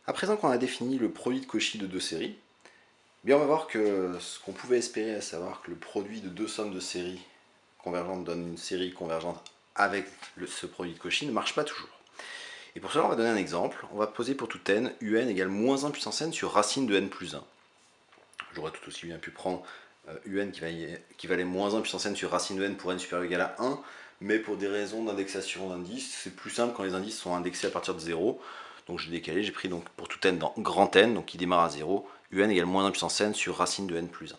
À présent qu'on a défini le produit de Cauchy de deux séries, bien on va voir que ce qu'on pouvait espérer, à savoir que le produit de deux sommes de séries convergentes donne une série convergente avec ce produit de Cauchy, ne marche pas toujours. Et pour cela, on va donner un exemple. On va poser pour tout n, un égale moins 1 puissance n sur racine de n plus 1. J'aurais tout aussi bien pu prendre un qui valait moins 1 puissance n sur racine de n pour n supérieur ou égal à 1, mais pour des raisons d'indexation d'indices, c'est plus simple quand les indices sont indexés à partir de 0. Donc j'ai décalé, j'ai pris donc pour tout n dans grand N, donc qui démarre à 0, un égale moins 1 puissance n sur racine de n plus 1.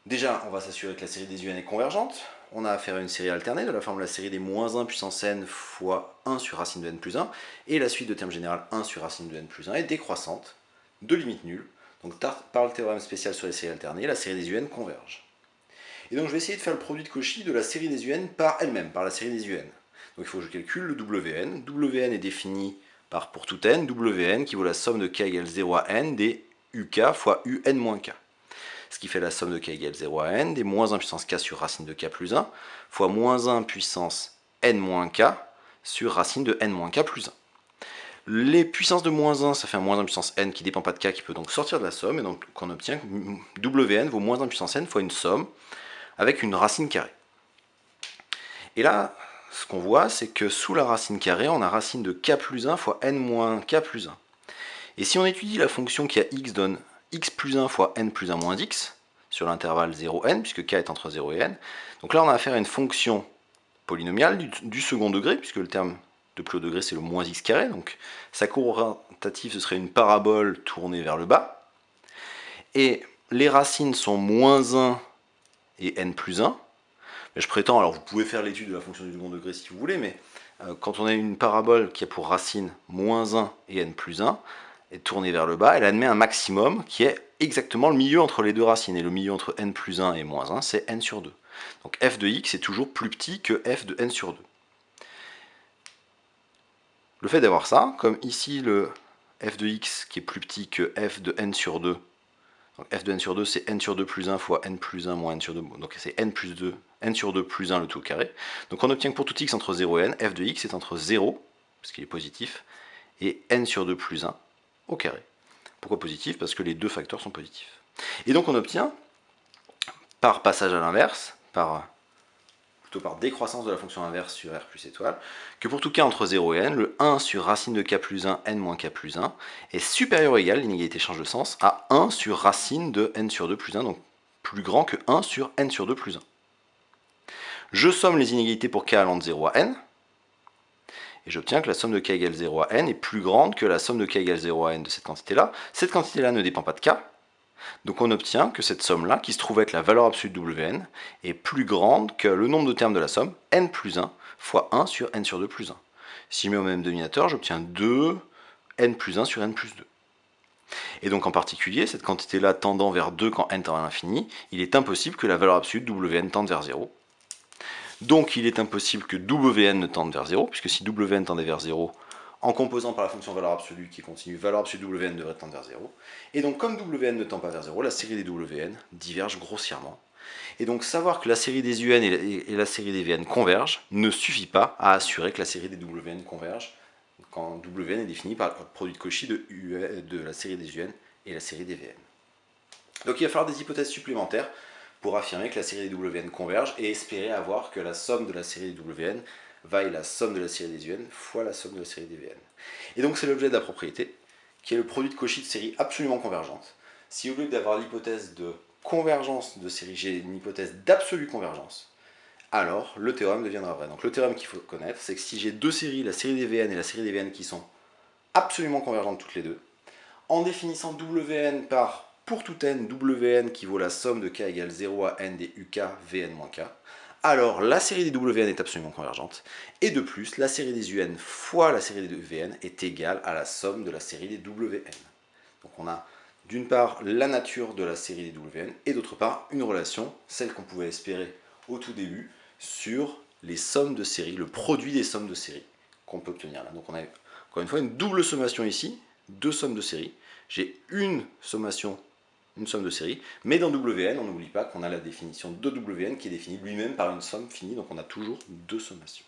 Déjà, on va s'assurer que la série des un est convergente. On a affaire à une série alternée de la forme de la série des moins 1 puissance n fois 1 sur racine de n plus 1, et la suite de terme général 1 sur racine de n plus 1 est décroissante, de limite nulle. Donc par le théorème spécial sur les séries alternées, la série des un converge. Et donc je vais essayer de faire le produit de Cauchy de la série des un par elle-même, par la série des un. Donc il faut que je calcule le Wn. Wn est défini par pour tout n, Wn qui vaut la somme de k égale 0 à n des uk fois un moins k. Ce qui fait la somme de k égale 0 à n des moins 1 puissance k sur racine de k plus 1 fois moins 1 puissance n moins k sur racine de n moins k plus 1. Les puissances de moins 1, ça fait un moins 1 puissance n qui ne dépend pas de k, qui peut donc sortir de la somme, et donc on obtient que Wn vaut moins 1 puissance n fois une somme avec une racine carrée. Et là, ce qu'on voit, c'est que sous la racine carrée, on a racine de k plus 1 fois n moins k plus 1. Et si on étudie la fonction qui a x donne x plus 1 fois n plus 1 moins x, sur l'intervalle 0n, puisque k est entre 0 et n, donc là on a affaire à une fonction polynomiale du second degré, puisque le terme de plus haut degré c'est le moins x carré, donc sa courbe orientative ce serait une parabole tournée vers le bas, et les racines sont moins 1 et n plus 1, mais je prétends, alors vous pouvez faire l'étude de la fonction du second degré si vous voulez, mais quand on a une parabole qui a pour racine moins 1 et n plus 1, est tournée vers le bas, elle admet un maximum qui est exactement le milieu entre les deux racines, et le milieu entre n plus 1 et moins 1 c'est n sur 2. Donc f de x est toujours plus petit que f de n sur 2. Le fait d'avoir ça, comme ici le f de x qui est plus petit que f de n sur 2, donc f de n sur 2 c'est n sur 2 plus 1 fois n plus 1 moins n sur 2, donc c'est n plus 2, n sur 2 plus 1 le tout au carré. Donc on obtient que pour tout x entre 0 et n, f de x est entre 0, parce qu'il est positif, et n sur 2 plus 1 au carré. Pourquoi positif? Parce que les deux facteurs sont positifs. Et donc on obtient, par passage à l'inverse, plutôt par décroissance de la fonction inverse sur r plus étoile, que pour tout k entre 0 et n, le 1 sur racine de k plus 1, n moins k plus 1, est supérieur ou égal, l'inégalité change de sens, à 1 sur racine de n sur 2 plus 1, donc plus grand que 1 sur n sur 2 plus 1. Je somme les inégalités pour k allant de 0 à n, et j'obtiens que la somme de k égale 0 à n est plus grande que la somme de k égale 0 à n de cette quantité-là. Cette quantité-là ne dépend pas de k, donc on obtient que cette somme-là, qui se trouve être la valeur absolue de Wn, est plus grande que le nombre de termes de la somme, n plus 1, fois 1 sur n sur 2 plus 1. Si je mets au même dénominateur, j'obtiens 2 n plus 1 sur n plus 2. Et donc en particulier, cette quantité-là tendant vers 2 quand n tend à l'infini, il est impossible que la valeur absolue de Wn tende vers 0. Donc il est impossible que Wn ne tende vers 0, puisque si Wn tendait vers 0, en composant par la fonction valeur absolue qui continue, valeur absolue de Wn devrait tendre vers 0. Et donc comme Wn ne tend pas vers 0, la série des Wn diverge grossièrement. Et donc savoir que la série des UN et la série des Vn convergent ne suffit pas à assurer que la série des Wn converge quand Wn est défini par le produit de Cauchy de la série des UN et la série des Vn. Donc il va falloir des hypothèses supplémentaires pour affirmer que la série des Wn converge et espérer avoir que la somme de la série des Wn vaille la somme de la série des UN fois la somme de la série des Vn. Et donc c'est l'objet de la propriété, qui est le produit de Cauchy de séries absolument convergentes. Si au lieu d'avoir l'hypothèse de convergence de série, j'ai une hypothèse d'absolue convergence, alors le théorème deviendra vrai. Donc le théorème qu'il faut connaître, c'est que si j'ai deux séries, la série des Vn et la série des Vn qui sont absolument convergentes toutes les deux, en définissant Wn par pour tout n, Wn qui vaut la somme de k égale 0 à n des uk Vn moins k, alors la série des Wn est absolument convergente, et de plus, la série des Un fois la série des Vn est égale à la somme de la série des Wn. Donc on a d'une part la nature de la série des Wn, et d'autre part une relation, celle qu'on pouvait espérer au tout début, sur les sommes de série, le produit des sommes de série qu'on peut obtenir là. Donc on a encore une fois une double sommation ici, deux sommes de série. J'ai une sommation, une somme de série, mais dans Wn, on n'oublie pas qu'on a la définition de Wn qui est définie lui-même par une somme finie, donc on a toujours deux sommations.